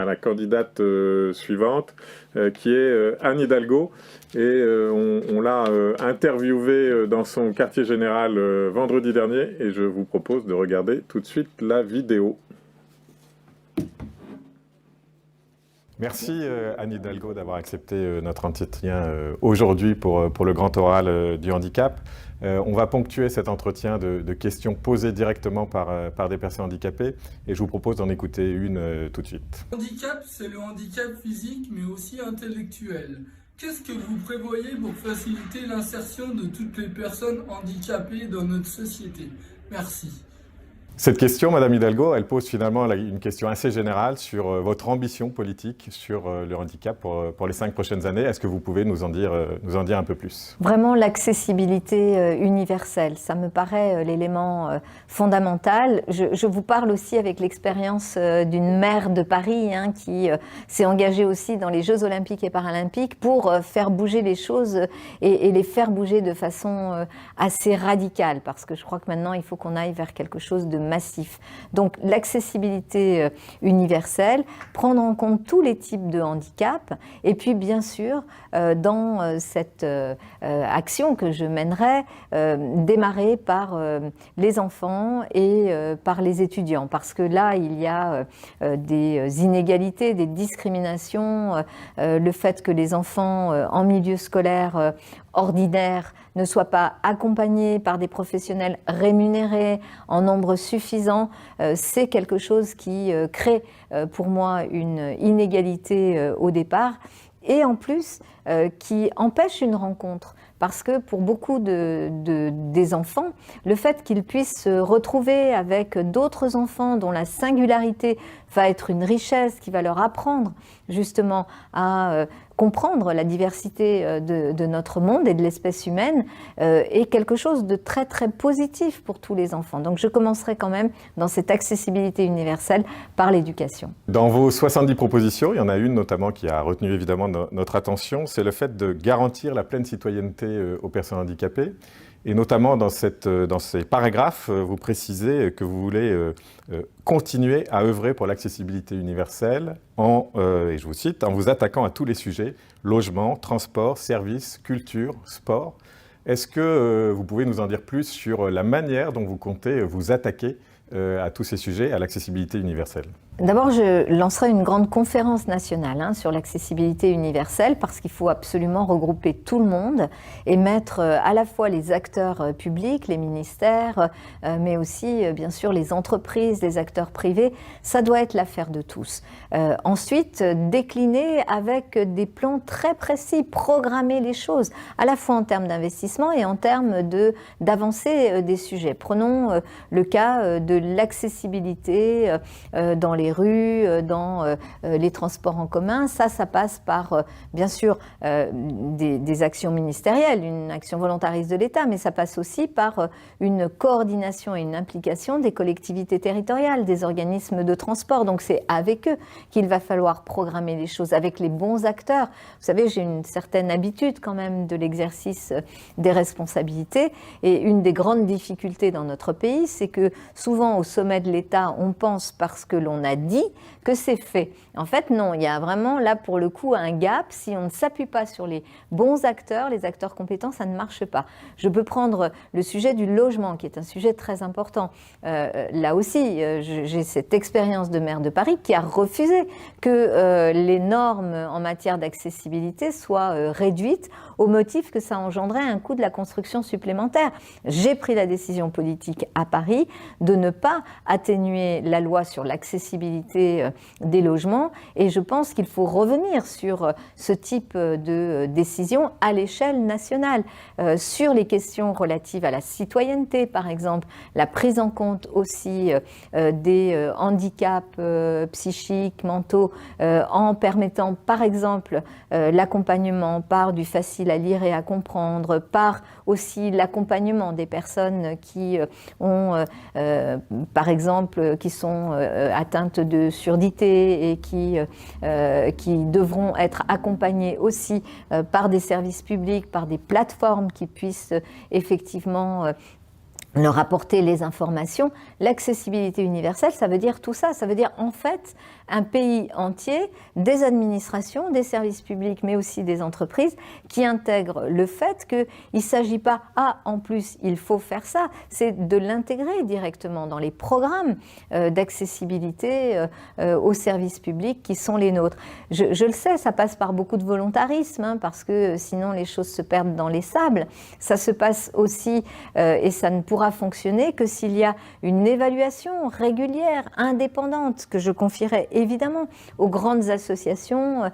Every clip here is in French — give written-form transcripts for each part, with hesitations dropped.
À la candidate suivante, qui est Anne Hidalgo. Et on l'a interviewée dans son quartier général vendredi dernier. Et je vous propose de regarder tout de suite la vidéo. Merci Anne Hidalgo d'avoir accepté notre entretien aujourd'hui pour le grand oral du handicap. On va ponctuer cet entretien de questions posées directement par des personnes handicapées et je vous propose d'en écouter une tout de suite. Le handicap, c'est le handicap physique mais aussi intellectuel. Qu'est-ce que vous prévoyez pour faciliter l'insertion de toutes les personnes handicapées dans notre société? Merci. Cette question, Madame Hidalgo, elle pose finalement une question assez générale sur votre ambition politique sur le handicap pour les 5 prochaines années. Est-ce que vous pouvez nous en dire un peu plus? Vraiment l'accessibilité universelle, ça me paraît l'élément fondamental. Je vous parle aussi avec l'expérience d'une maire de Paris qui s'est engagée aussi dans les Jeux Olympiques et Paralympiques pour faire bouger les choses et les faire bouger de façon assez radicale, parce que je crois que maintenant il faut qu'on aille vers quelque chose de massif. Donc l'accessibilité universelle, prendre en compte tous les types de handicap, et puis bien sûr dans cette action que je mènerai, démarrer par les enfants et par les étudiants, parce que là il y a des inégalités, des discriminations, le fait que les enfants en milieu scolaire ordinaire ne soient pas accompagnés par des professionnels rémunérés en nombre suffisant, c'est quelque chose qui crée pour moi une inégalité au départ et en plus qui empêche une rencontre. Parce que pour beaucoup des enfants, le fait qu'ils puissent se retrouver avec d'autres enfants dont la singularité va être une richesse, qui va leur apprendre justement à comprendre la diversité de notre monde et de l'espèce humaine, est quelque chose de très très positif pour tous les enfants. Donc je commencerai quand même dans cette accessibilité universelle par l'éducation. Dans vos 70 propositions, il y en a une notamment qui a retenu évidemment notre attention, c'est le fait de garantir la pleine citoyenneté aux personnes handicapées. Et notamment dans ces paragraphes, vous précisez que vous voulez continuer à œuvrer pour l'accessibilité universelle et je vous cite, en vous attaquant à tous les sujets, logement, transport, services, culture, sport. Est-ce que vous pouvez nous en dire plus sur la manière dont vous comptez vous attaquer à tous ces sujets, à l'accessibilité universelle? D'abord, je lancerai une grande conférence nationale sur l'accessibilité universelle parce qu'il faut absolument regrouper tout le monde et mettre à la fois les acteurs publics, les ministères, mais aussi bien sûr les entreprises, les acteurs privés. Ça doit être l'affaire de tous. Ensuite, décliner avec des plans très précis, programmer les choses, à la fois en termes d'investissement et en termes d'avancée des sujets. Prenons le cas de l'accessibilité dans les rues, dans les transports en commun. Ça passe par, bien sûr, des actions ministérielles, une action volontariste de l'État, mais ça passe aussi par une coordination et une implication des collectivités territoriales, des organismes de transport. Donc c'est avec eux qu'il va falloir programmer les choses, avec les bons acteurs. Vous savez, j'ai une certaine habitude quand même de l'exercice des responsabilités, et une des grandes difficultés dans notre pays, c'est que souvent au sommet de l'État, on pense parce que l'on a dit que c'est fait. En fait, non, il y a vraiment là pour le coup un gap. Si on ne s'appuie pas sur les bons acteurs, les acteurs compétents, ça ne marche pas. Je peux prendre le sujet du logement, qui est un sujet très important. Là aussi, j'ai cette expérience de maire de Paris qui a refusé que les normes en matière d'accessibilité soient réduites au motif que ça engendrait un coût de la construction supplémentaire. J'ai pris la décision politique à Paris de ne pas atténuer la loi sur l'accessibilité des logements, et je pense qu'il faut revenir sur ce type de décision à l'échelle nationale, sur les questions relatives à la citoyenneté par exemple, la prise en compte aussi des handicaps psychiques, mentaux, en permettant par exemple l'accompagnement par du facile à lire et à comprendre, par aussi l'accompagnement des personnes qui ont par exemple qui sont atteintes de surdité et qui devront être accompagnées aussi par des services publics, par des plateformes qui puissent effectivement leur apporter les informations. L'accessibilité universelle, ça veut dire tout ça. Ça veut dire en fait un pays entier, des administrations, des services publics, mais aussi des entreprises qui intègrent le fait qu'il ne s'agit pas « ah, en plus, il faut faire ça », c'est de l'intégrer directement dans les programmes d'accessibilité aux services publics qui sont les nôtres. Je le sais, ça passe par beaucoup de volontarisme, hein, parce que sinon les choses se perdent dans les sables. Ça se passe aussi, et ça ne pourra fonctionner que s'il y a une évaluation régulière, indépendante, que je confierai évidemment aux grandes associations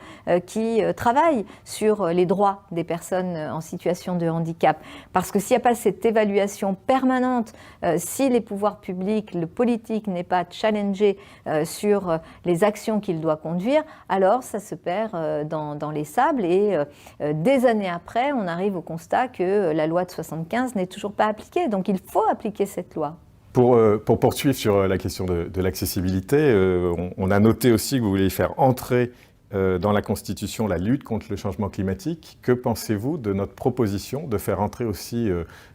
qui travaillent sur les droits des personnes en situation de handicap. Parce que s'il n'y a pas cette évaluation permanente, si les pouvoirs publics, le politique n'est pas challengé sur les actions qu'il doit conduire, alors ça se perd dans les sables et des années après, on arrive au constat que la loi de 75 n'est toujours pas appliquée. Donc il faut appliquer cette loi. Pour poursuivre sur la question de l'accessibilité, on a noté aussi que vous voulez faire entrer dans la Constitution la lutte contre le changement climatique. Que pensez-vous de notre proposition de faire entrer aussi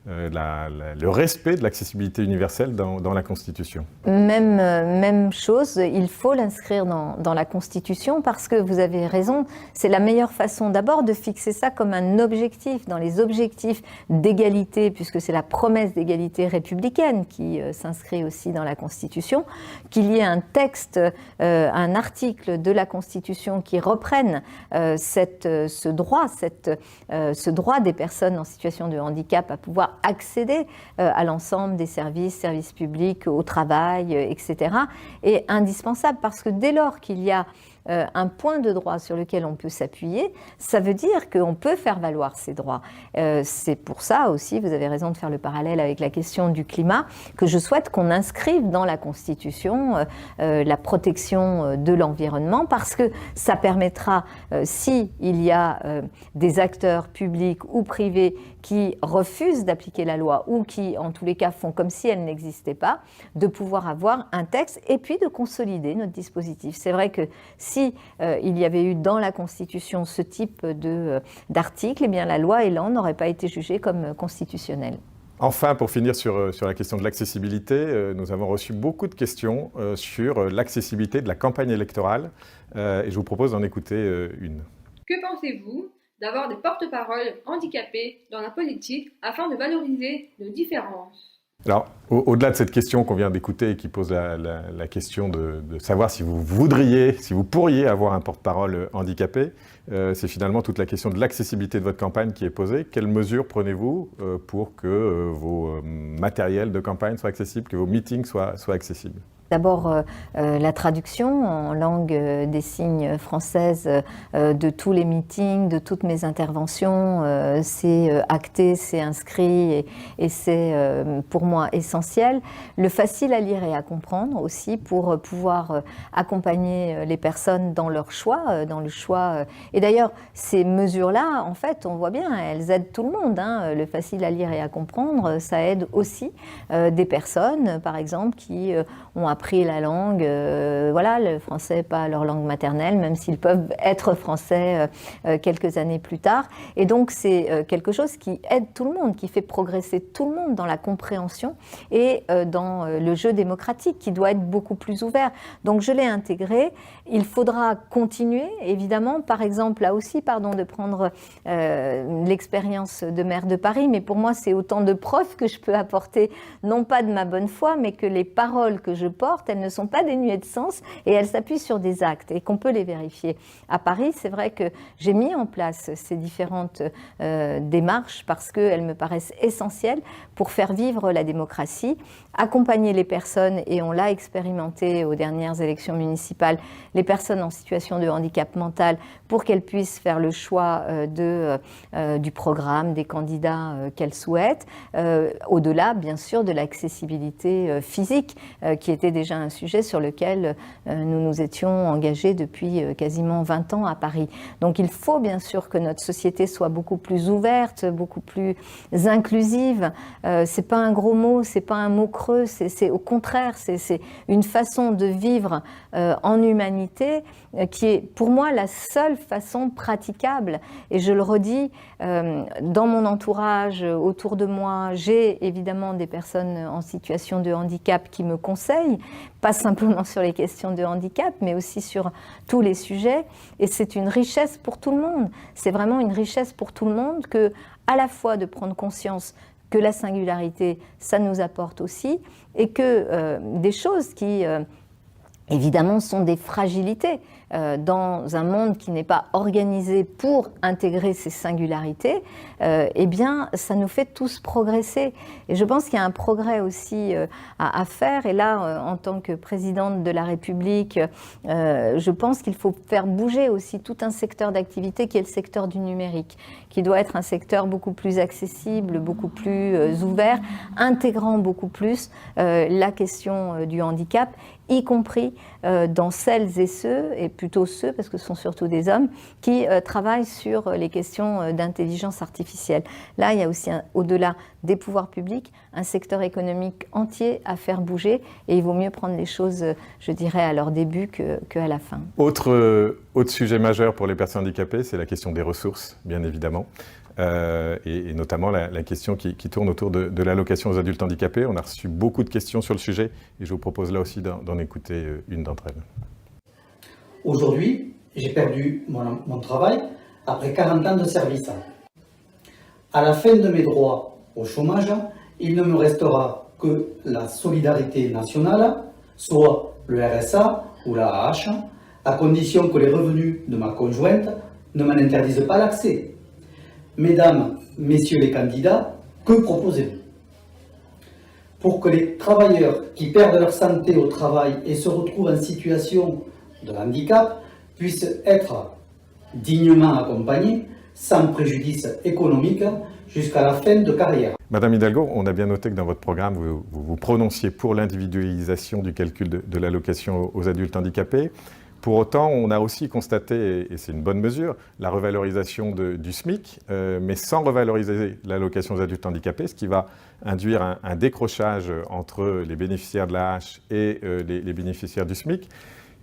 le respect de l'accessibilité universelle dans la Constitution? Même chose, il faut l'inscrire dans la Constitution parce que vous avez raison, c'est la meilleure façon d'abord de fixer ça comme un objectif, dans les objectifs d'égalité, puisque c'est la promesse d'égalité républicaine qui s'inscrit aussi dans la Constitution, qu'il y ait un texte, un article de la Constitution qui reprenne ce droit des personnes en situation de handicap à pouvoir accéder à l'ensemble des services publics, au travail, etc., est indispensable parce que dès lors qu'il y a un point de droit sur lequel on peut s'appuyer, ça veut dire qu'on peut faire valoir ces droits. C'est pour ça aussi, vous avez raison de faire le parallèle avec la question du climat, que je souhaite qu'on inscrive dans la Constitution la protection de l'environnement, parce que ça permettra, s'il y a des acteurs publics ou privés qui refusent d'appliquer la loi ou qui, en tous les cas, font comme si elle n'existait pas, de pouvoir avoir un texte et puis de consolider notre dispositif. C'est vrai que si il y avait eu dans la Constitution ce type d'article, eh bien la loi Elan n'aurait pas été jugée comme constitutionnelle. Enfin, pour finir sur la question de l'accessibilité, nous avons reçu beaucoup de questions sur l'accessibilité de la campagne électorale et je vous propose d'en écouter une. Que pensez-vous d'avoir des porte-paroles handicapés dans la politique afin de valoriser nos différences? Alors, au-delà de cette question qu'on vient d'écouter et qui pose la question de savoir si vous pourriez avoir un porte-parole handicapé, c'est finalement toute la question de l'accessibilité de votre campagne qui est posée. Quelles mesures prenez-vous pour que vos matériels de campagne soient accessibles, que vos meetings soient accessibles ? D'abord, la traduction en langue des signes française de tous les meetings, de toutes mes interventions, c'est acté, c'est inscrit et c'est pour moi essentiel. Le facile à lire et à comprendre aussi pour pouvoir accompagner les personnes dans leur choix, dans le choix. Et d'ailleurs, ces mesures-là, en fait, on voit bien, elles aident tout le monde, hein. Le facile à lire et à comprendre, ça aide aussi des personnes, par exemple, qui ont appris la langue, voilà, le français n'est pas leur langue maternelle, même s'ils peuvent être français quelques années plus tard. Et donc, c'est quelque chose qui aide tout le monde, qui fait progresser tout le monde dans la compréhension et dans le jeu démocratique, qui doit être beaucoup plus ouvert. Donc, je l'ai intégré. Il faudra continuer, évidemment, par exemple, là aussi, pardon de prendre l'expérience de maire de Paris, mais pour moi, c'est autant de preuves que je peux apporter, non pas de ma bonne foi, mais que les paroles que je porte, elles ne sont pas dénuées de sens et elles s'appuient sur des actes et qu'on peut les vérifier. À Paris, c'est vrai que j'ai mis en place ces différentes démarches parce qu'elles me paraissent essentielles pour faire vivre la démocratie, accompagner les personnes, et on l'a expérimenté aux dernières élections municipales, les personnes en situation de handicap mental pour qu'elles puissent faire le choix du programme, des candidats qu'elles souhaitent, au-delà bien sûr de l'accessibilité physique qui était déjà déjà un sujet sur lequel nous nous étions engagés depuis quasiment 20 ans à Paris. Donc il faut bien sûr que notre société soit beaucoup plus ouverte, beaucoup plus inclusive. C'est pas un gros mot, c'est pas un mot creux, c'est au contraire, c'est une façon de vivre en humanité qui est pour moi la seule façon praticable. Et je le redis, dans mon entourage, autour de moi, j'ai évidemment des personnes en situation de handicap qui me conseillent, pas simplement sur les questions de handicap, mais aussi sur tous les sujets. Et c'est une richesse pour tout le monde. C'est vraiment une richesse pour tout le monde que, à la fois de prendre conscience que la singularité, ça nous apporte aussi, et que des choses qui, évidemment, sont des fragilités dans un monde qui n'est pas organisé pour intégrer ces singularités, eh bien, ça nous fait tous progresser. Et je pense qu'il y a un progrès aussi à faire. Et là, en tant que présidente de la République, je pense qu'il faut faire bouger aussi tout un secteur d'activité qui est le secteur du numérique, qui doit être un secteur beaucoup plus accessible, beaucoup plus ouvert, intégrant beaucoup plus la question du handicap, y compris dans celles et ceux, et plutôt ceux, parce que ce sont surtout des hommes, qui travaillent sur les questions d'intelligence artificielle. Là, il y a aussi, au-delà des pouvoirs publics, un secteur économique entier à faire bouger, et il vaut mieux prendre les choses, je dirais, à leur début qu'à la fin. Autre sujet majeur pour les personnes handicapées, c'est la question des ressources, bien évidemment. Et notamment la question qui tourne autour de l'allocation aux adultes handicapés. On a reçu beaucoup de questions sur le sujet et je vous propose là aussi d'en écouter une d'entre elles. Aujourd'hui, j'ai perdu mon travail après 40 ans de service. À la fin de mes droits au chômage, il ne me restera que la solidarité nationale, soit le RSA ou la AH, à condition que les revenus de ma conjointe ne m'en interdisent pas l'accès. Mesdames, messieurs les candidats, que proposez-vous? Pour que les travailleurs qui perdent leur santé au travail et se retrouvent en situation de handicap puissent être dignement accompagnés, sans préjudice économique, jusqu'à la fin de carrière. Madame Hidalgo, on a bien noté que dans votre programme, vous vous prononciez pour l'individualisation du calcul de l'allocation aux adultes handicapés. Pour autant, on a aussi constaté, et c'est une bonne mesure, la revalorisation du SMIC, mais sans revaloriser l'allocation aux adultes handicapés, ce qui va induire un décrochage entre les bénéficiaires de la hache et les bénéficiaires du SMIC.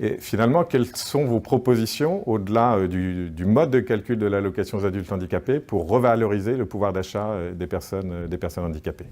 Et finalement, quelles sont vos propositions, au-delà du mode de calcul de l'allocation aux adultes handicapés, pour revaloriser le pouvoir d'achat des personnes handicapées ?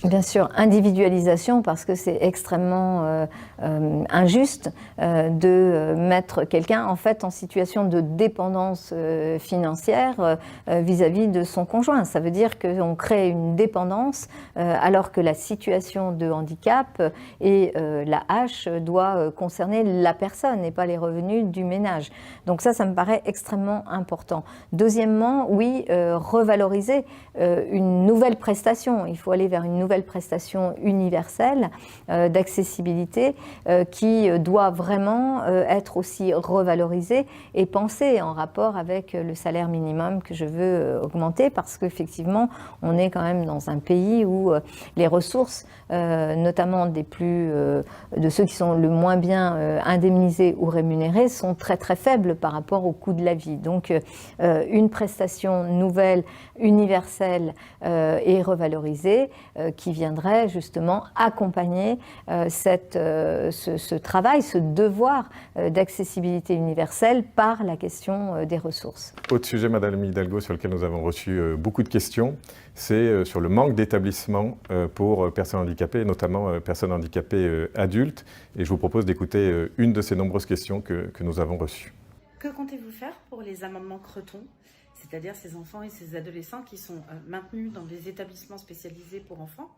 Bien sûr, individualisation, parce que c'est extrêmement injuste de mettre quelqu'un en fait en situation de dépendance financière vis-à-vis de son conjoint. Ça veut dire qu'on crée une dépendance alors que la situation de handicap et la hache doit concerner la personne et pas les revenus du ménage. Donc ça me paraît extrêmement important. Deuxièmement, oui, revaloriser une nouvelle prestation. Il faut aller vers une nouvelle prestation universelle d'accessibilité qui doit vraiment être aussi revalorisée et pensée en rapport avec le salaire minimum que je veux augmenter, parce qu'effectivement, on est quand même dans un pays où les ressources, notamment de ceux qui sont le moins bien indemnisés ou rémunérés, sont très très faibles par rapport au coût de la vie. Donc une prestation nouvelle, universelle et revalorisée qui viendrait justement accompagner ce travail, ce devoir d'accessibilité universelle par la question des ressources. Autre sujet, Madame Hidalgo, sur lequel nous avons reçu beaucoup de questions, c'est sur le manque d'établissements pour personnes handicapées, notamment personnes handicapées adultes. Et je vous propose d'écouter une de ces nombreuses questions que nous avons reçues. Que comptez-vous faire pour les amendements Creton, c'est-à-dire ces enfants et ces adolescents qui sont maintenus dans des établissements spécialisés pour enfants,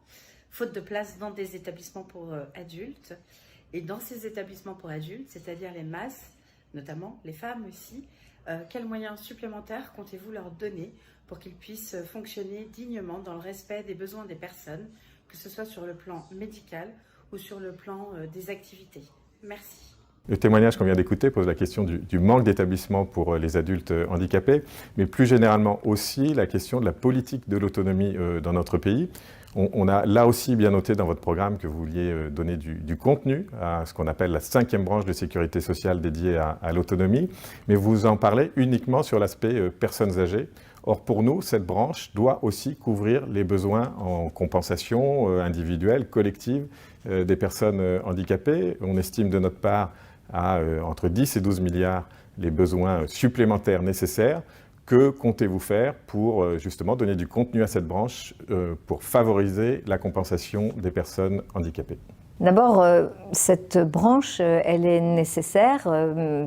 faute de place dans des établissements pour adultes? Et dans ces établissements pour adultes, c'est-à-dire les MAS, notamment les femmes aussi, quels moyens supplémentaires comptez-vous leur donner pour qu'ils puissent fonctionner dignement dans le respect des besoins des personnes, que ce soit sur le plan médical ou sur le plan des activités? Merci. Le témoignage qu'on vient d'écouter pose la question du manque d'établissements pour les adultes handicapés, mais plus généralement aussi la question de la politique de l'autonomie dans notre pays. On a là aussi bien noté dans votre programme que vous vouliez donner du contenu à ce qu'on appelle la 5e branche de sécurité sociale dédiée à l'autonomie, mais vous en parlez uniquement sur l'aspect personnes âgées. Or, pour nous, cette branche doit aussi couvrir les besoins en compensation individuelle, collective des personnes handicapées. On estime de notre part à entre 10 et 12 milliards les besoins supplémentaires nécessaires. Que comptez-vous faire pour justement donner du contenu à cette branche pour favoriser la compensation des personnes handicapées ? D'abord, cette branche, elle est nécessaire,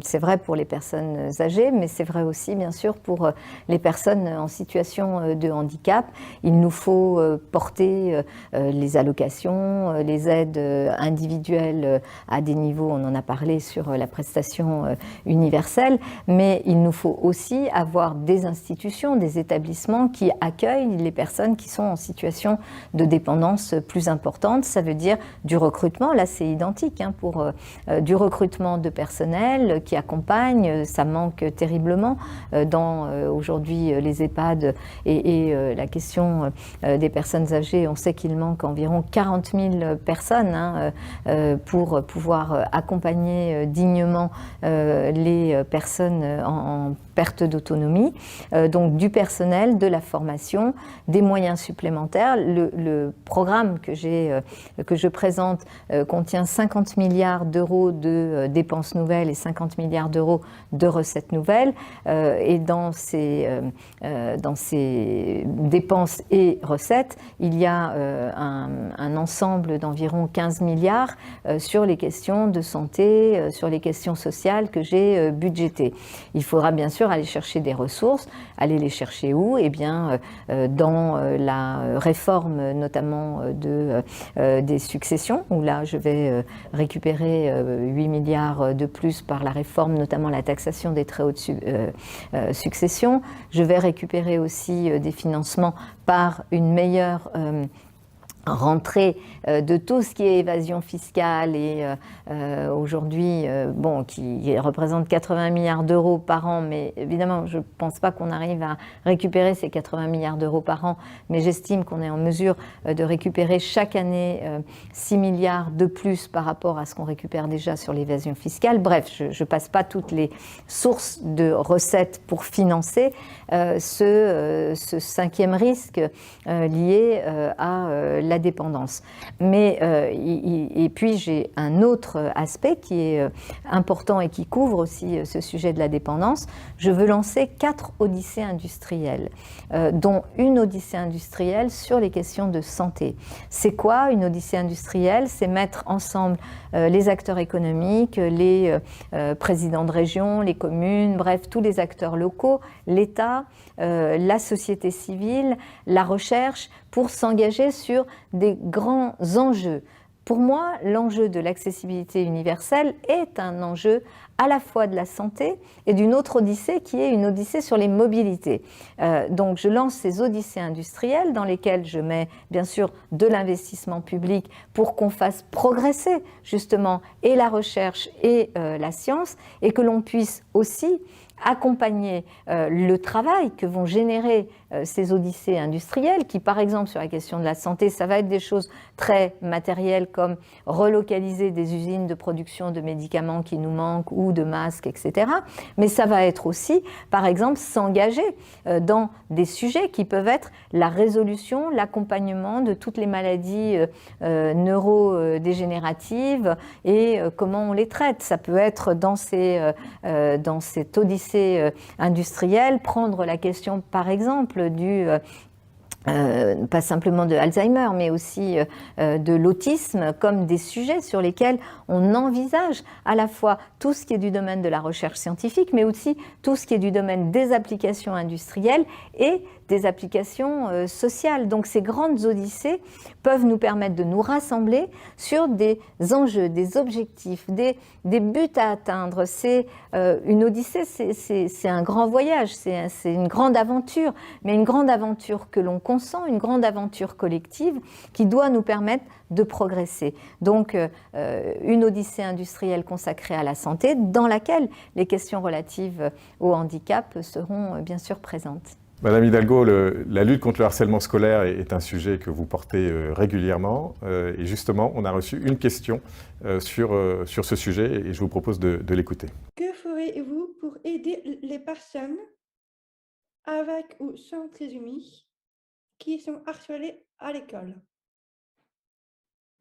c'est vrai pour les personnes âgées, mais c'est vrai aussi, bien sûr, pour les personnes en situation de handicap. Il nous faut porter les allocations, les aides individuelles à des niveaux, on en a parlé sur la prestation universelle, mais il nous faut aussi avoir des institutions, des établissements qui accueillent les personnes qui sont en situation de dépendance plus importante. Ça veut dire du recrutement, là c'est identique, pour du recrutement de personnel qui accompagne, ça manque terriblement dans aujourd'hui les EHPAD et la question des personnes âgées, on sait qu'il manque environ 40 000 personnes pour pouvoir accompagner dignement les personnes en perte d'autonomie, donc du personnel, de la formation, des moyens supplémentaires. Le programme que je présente contient 50 milliards d'euros de dépenses nouvelles et 50 milliards d'euros de recettes nouvelles. Et dans ces dépenses et recettes, il y a un ensemble d'environ 15 milliards sur les questions de santé, sur les questions sociales que j'ai budgétées. Il faudra bien sûr aller chercher des ressources. Aller les chercher où ? Eh bien, dans la réforme notamment des successions, où là je vais récupérer 8 milliards de plus par la réforme, notamment la taxation des très hautes successions. Je vais récupérer aussi des financements par une meilleure rentrée de tout ce qui est évasion fiscale et aujourd'hui, qui représente 80 milliards d'euros par an, mais évidemment, je ne pense pas qu'on arrive à récupérer ces 80 milliards d'euros par an, mais j'estime qu'on est en mesure de récupérer chaque année 6 milliards de plus par rapport à ce qu'on récupère déjà sur l'évasion fiscale. Bref, je ne passe pas toutes les sources de recettes pour financer ce 5e risque lié à la dépendance. Mais et puis j'ai un autre aspect qui est important et qui couvre aussi ce sujet de la dépendance. Je veux lancer 4 odyssées industrielles, dont une odyssée industrielle sur les questions de santé. C'est quoi une odyssée industrielle ? C'est mettre ensemble les acteurs économiques, les présidents de région, les communes, bref, tous les acteurs locaux, l'État, la société civile, la recherche, pour s'engager sur des grands enjeux. Pour moi, l'enjeu de l'accessibilité universelle est un enjeu à la fois de la santé et d'une autre odyssée qui est une odyssée sur les mobilités. Donc je lance ces odyssées industrielles dans lesquelles je mets bien sûr de l'investissement public pour qu'on fasse progresser justement et la recherche et la science, et que l'on puisse aussi accompagner le travail que vont générer ces odyssées industrielles qui, par exemple, sur la question de la santé, ça va être des choses très matérielles comme relocaliser des usines de production de médicaments qui nous manquent ou de masques, etc. Mais ça va être aussi, par exemple, s'engager dans des sujets qui peuvent être la résolution, l'accompagnement de toutes les maladies neurodégénératives et comment on les traite. Ça peut être dans cette odyssée industrielle, prendre la question, par exemple, pas simplement de Alzheimer, mais aussi de l'autisme, comme des sujets sur lesquels on envisage à la fois tout ce qui est du domaine de la recherche scientifique, mais aussi tout ce qui est du domaine des applications industrielles et des applications sociales. Donc ces grandes odyssées peuvent nous permettre de nous rassembler sur des enjeux, des objectifs, des buts à atteindre. C'est une odyssée, c'est un grand voyage, c'est une grande aventure, mais une grande aventure que l'on consent, une grande aventure collective qui doit nous permettre de progresser. Donc une odyssée industrielle consacrée à la santé dans laquelle les questions relatives au handicap seront bien sûr présentes. Madame Hidalgo, la lutte contre le harcèlement scolaire est un sujet que vous portez régulièrement. Et justement, on a reçu une question sur ce sujet et je vous propose de l'écouter. Que ferez-vous pour aider les personnes avec ou sans trisomie qui sont harcelées à l'école?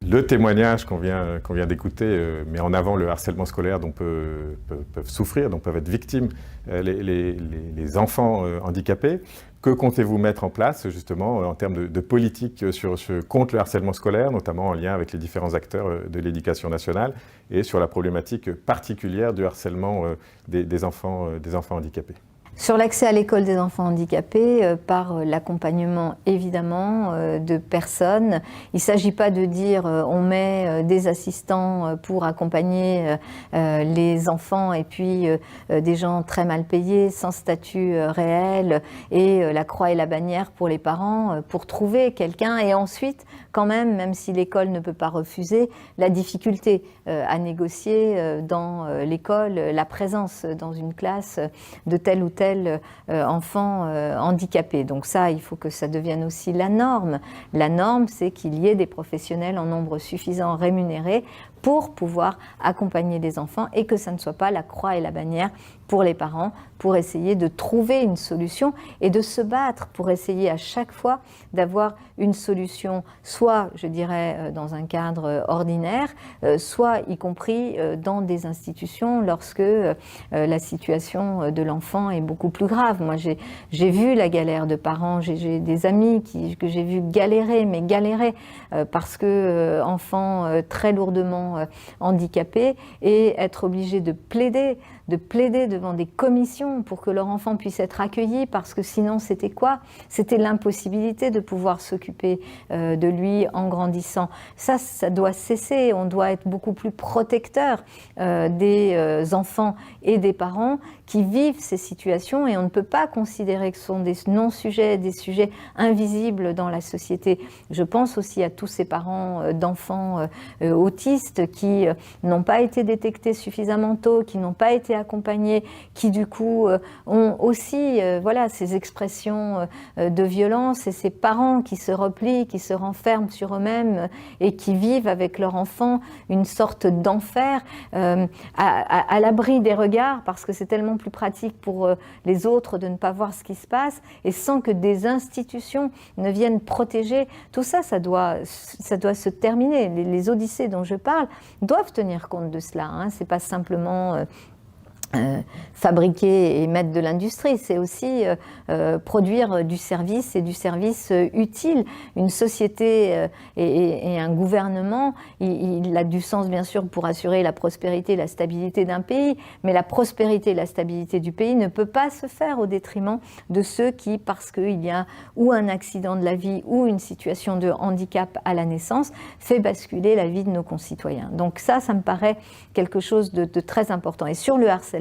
Le témoignage qu'on vient d'écouter met en avant le harcèlement scolaire dont peuvent souffrir, dont peuvent être victimes les enfants handicapés. Que comptez-vous mettre en place justement en termes de politique contre le harcèlement scolaire, notamment en lien avec les différents acteurs de l'éducation nationale et sur la problématique particulière du harcèlement des enfants handicapés? Sur l'accès à l'école des enfants handicapés, par l'accompagnement évidemment de personnes. Il ne s'agit pas de dire on met des assistants pour accompagner les enfants et puis des gens très mal payés, sans statut réel, et la croix et la bannière pour les parents, pour trouver quelqu'un et ensuite quand même si l'école ne peut pas refuser, la difficulté à négocier dans l'école la présence dans une classe de tel ou tel enfant handicapé. Donc ça, il faut que ça devienne aussi la norme. La norme, c'est qu'il y ait des professionnels en nombre suffisant rémunérés pour pouvoir accompagner les enfants et que ça ne soit pas la croix et la bannière pour les parents, pour essayer de trouver une solution et de se battre pour essayer à chaque fois d'avoir une solution, soit, je dirais, dans un cadre ordinaire, soit y compris dans des institutions lorsque la situation de l'enfant est beaucoup plus grave. Moi, j'ai vu la galère de parents, j'ai des amis que j'ai vu galérer, mais galérer parce que enfants très lourdement handicapés et être obligés de plaider devant des commissions pour que leur enfant puisse être accueilli, parce que sinon c'était quoi? C'était l'impossibilité de pouvoir s'occuper de lui en grandissant. Ça doit cesser, on doit être beaucoup plus protecteur des enfants et des parents qui vivent ces situations, et on ne peut pas considérer que ce sont des non-sujets, des sujets invisibles dans la société. Je pense aussi à tous ces parents d'enfants autistes qui n'ont pas été détectés suffisamment tôt, qui n'ont pas été accompagnés, qui du coup ont aussi ces expressions de violence, et ces parents qui se replient, qui se renferment sur eux-mêmes et qui vivent avec leur enfant une sorte d'enfer à l'abri des regards, parce que c'est tellement plus pratique pour les autres de ne pas voir ce qui se passe, et sans que des institutions ne viennent protéger. Tout ça, ça doit se terminer. Les odyssées dont je parle doivent tenir compte de cela, hein. C'est pas simplement fabriquer et mettre de l'industrie, c'est aussi produire du service, et du service utile. Une société et un gouvernement, il a du sens bien sûr pour assurer la prospérité et la stabilité d'un pays, mais la prospérité et la stabilité du pays ne peut pas se faire au détriment de ceux qui, parce qu'il y a ou un accident de la vie ou une situation de handicap à la naissance, fait basculer la vie de nos concitoyens. Donc ça me paraît quelque chose de très important. Et sur le harcèlement,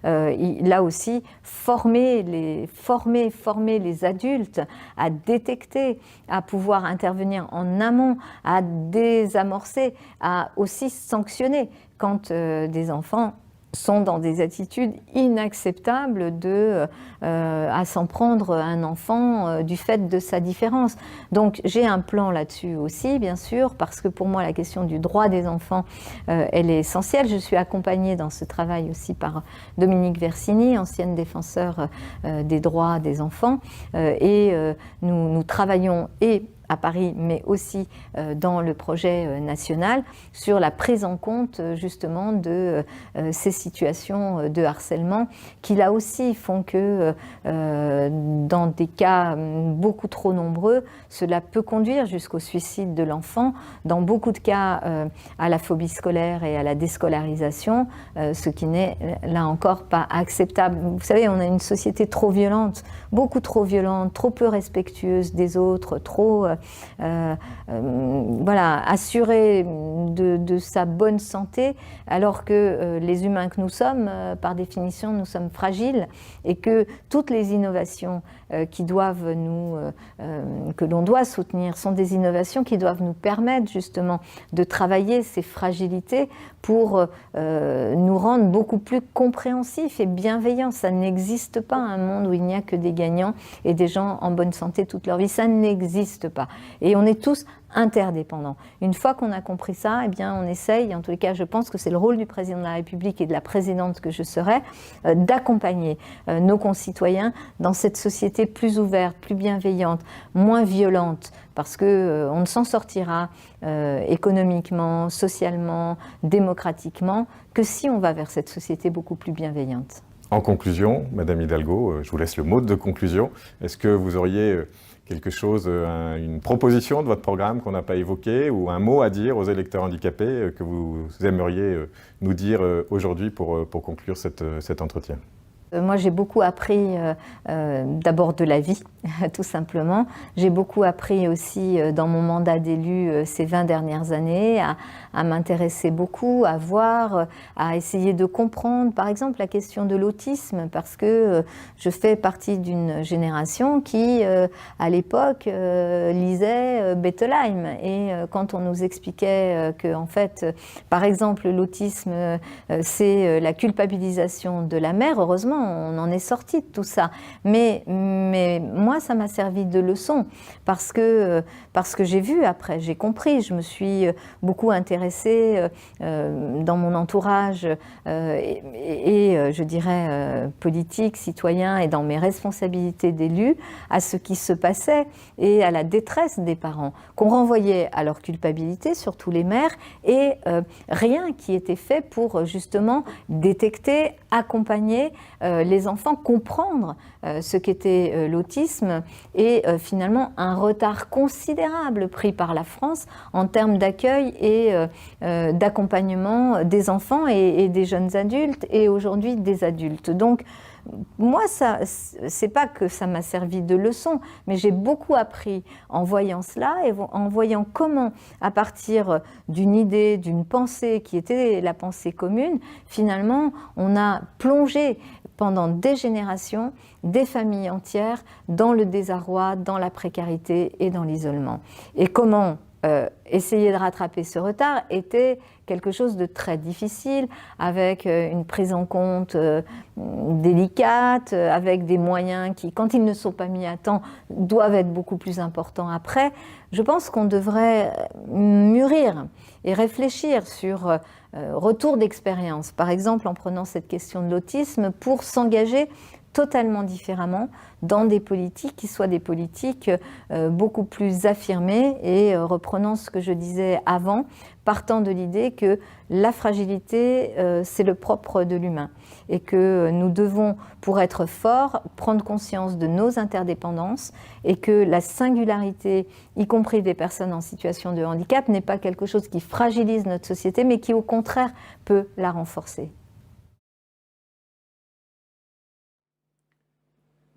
là aussi, former les adultes à détecter, à pouvoir intervenir en amont, à désamorcer, à aussi sanctionner quand des enfants sont dans des attitudes inacceptables à s'en prendre à un enfant du fait de sa différence. Donc j'ai un plan là-dessus aussi, bien sûr, parce que pour moi la question du droit des enfants, elle est essentielle. Je suis accompagnée dans ce travail aussi par Dominique Versini, ancienne défenseure des droits des enfants, et nous travaillons à Paris, mais aussi dans le projet national, sur la prise en compte justement de ces situations de harcèlement qui là aussi font que dans des cas beaucoup trop nombreux, cela peut conduire jusqu'au suicide de l'enfant, dans beaucoup de cas à la phobie scolaire et à la déscolarisation, ce qui n'est là encore pas acceptable. Vous savez, on a une société trop violente, beaucoup trop violente, trop peu respectueuse des autres, trop voilà, assuré de sa bonne santé, alors que les humains que nous sommes, par définition, nous sommes fragiles, et que toutes les innovations que l'on doit soutenir sont des innovations qui doivent nous permettre justement de travailler ces fragilités pour nous rendre beaucoup plus compréhensifs et bienveillants. Ça n'existe pas un monde où il n'y a que des gagnants et des gens en bonne santé toute leur vie. Ça n'existe pas. Et on est tous interdépendants. Une fois qu'on a compris ça, eh bien, on essaye, en tous les cas, je pense que c'est le rôle du président de la République et de la présidente que je serai, d'accompagner nos concitoyens dans cette société plus ouverte, plus bienveillante, moins violente, parce que on ne s'en sortira économiquement, socialement, démocratiquement, que si on va vers cette société beaucoup plus bienveillante. En conclusion, Madame Hidalgo, je vous laisse le mot de conclusion. Est-ce que vous auriez quelque chose, une proposition de votre programme qu'on n'a pas évoqué, ou un mot à dire aux électeurs handicapés que vous aimeriez nous dire aujourd'hui pour conclure cet entretien? Moi, j'ai beaucoup appris d'abord de la vie, tout simplement. J'ai beaucoup appris aussi dans mon mandat d'élu ces 20 dernières années à m'intéresser beaucoup, à voir, à essayer de comprendre, par exemple, la question de l'autisme, parce que je fais partie d'une génération qui, à l'époque, lisait Bettelheim. Et quand on nous expliquait que, en fait, par exemple, l'autisme, c'est la culpabilisation de la mère, heureusement, on en est sorti de tout ça. Mais moi, ça m'a servi de leçon parce que j'ai vu après, j'ai compris, je me suis beaucoup intéressée dans mon entourage et je dirais politique, citoyen et dans mes responsabilités d'élu à ce qui se passait et à la détresse des parents qu'on renvoyait à leur culpabilité, surtout les mères, et rien qui était fait pour justement détecter, accompagner les enfants, comprendre ce qu'était l'autisme et finalement un retard considérable pris par la France en termes d'accueil et d'accompagnement des enfants et des jeunes adultes et aujourd'hui des adultes. Donc moi, c'est pas que ça m'a servi de leçon, mais j'ai beaucoup appris en voyant cela et en voyant comment, à partir d'une idée, d'une pensée qui était la pensée commune, finalement, on a plongé pendant des générations, des familles entières dans le désarroi, dans la précarité et dans l'isolement. Et comment essayer de rattraper ce retard était quelque chose de très difficile, avec une prise en compte délicate, avec des moyens qui, quand ils ne sont pas mis à temps, doivent être beaucoup plus importants après. Je pense qu'on devrait mûrir et réfléchir sur retour d'expérience, par exemple en prenant cette question de l'autisme pour s'engager totalement différemment dans des politiques qui soient des politiques beaucoup plus affirmées et reprenant ce que je disais avant, partant de l'idée que la fragilité, c'est le propre de l'humain et que nous devons, pour être forts, prendre conscience de nos interdépendances et que la singularité, y compris des personnes en situation de handicap, n'est pas quelque chose qui fragilise notre société, mais qui au contraire peut la renforcer.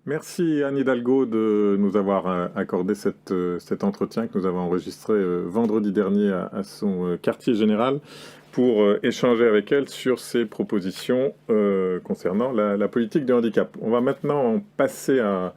Merci Anne Hidalgo de nous avoir accordé cet entretien que nous avons enregistré vendredi dernier à son quartier général pour échanger avec elle sur ses propositions concernant la politique de handicap. On va maintenant passer à